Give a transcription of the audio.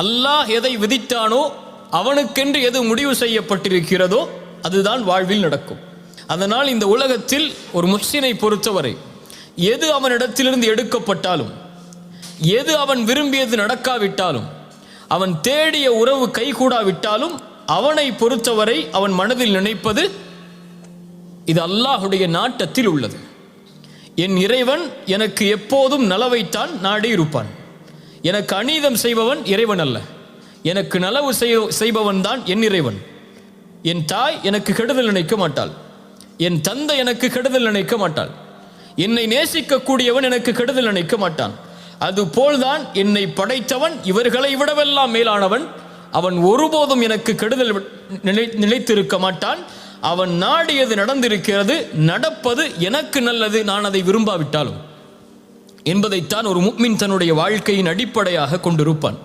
அல்லாஹ் எதை விதித்தானோ அவனுக்கென்று எது முடிவு செய்யப்பட்டிருக்கிறதோ அதுதான் வாழ்வில் நடக்கும். அதனால் இந்த உலகத்தில் ஒரு முஹ்சினை பொறுத்தவரை எது அவனிடத்திலிருந்து எடுக்கப்பட்டாலும், எது அவன் விரும்பியது நடக்காவிட்டாலும், அவன் தேடிய உறவு கைகூடாவிட்டாலும், அவனை பொறுத்தவரை அவன் மனதில் நினைப்பது இது அல்லாஹுடைய நாட்டத்தில் உள்ளது. என் இறைவன் எனக்கு எப்போதும் நலவைத்தான் நாடி இருப்பான். எனக்கு அநீதம் செய்பவன் இறைவன் அல்ல, எனக்கு நலவு செய்பவன் தான் என் இறைவன். என் தாய் எனக்கு கெடுதல் நினைக்க மாட்டாள், என் தந்தை எனக்கு கெடுதல் நினைக்க மாட்டாள், என்னை நேசிக்கக்கூடியவன் எனக்கு கெடுதல் நினைக்க மாட்டான். அதுபோல்தான் என்னை படைத்தவன் இவர்களை விடவெல்லாம் மேலானவன். அவன் ஒருபோதும் எனக்கு கெடுதல் நினைத்திருக்க மாட்டான். அவன் நாடியது நடந்திருக்கிறது, நடப்பது எனக்கு நல்லது, நான் அதை விரும்பாவிட்டாலும் என்பதைத்தான் ஒரு முஃமின் தன்னுடைய வாழ்க்கையின் அடிப்படையாக கொண்டிருப்பான்.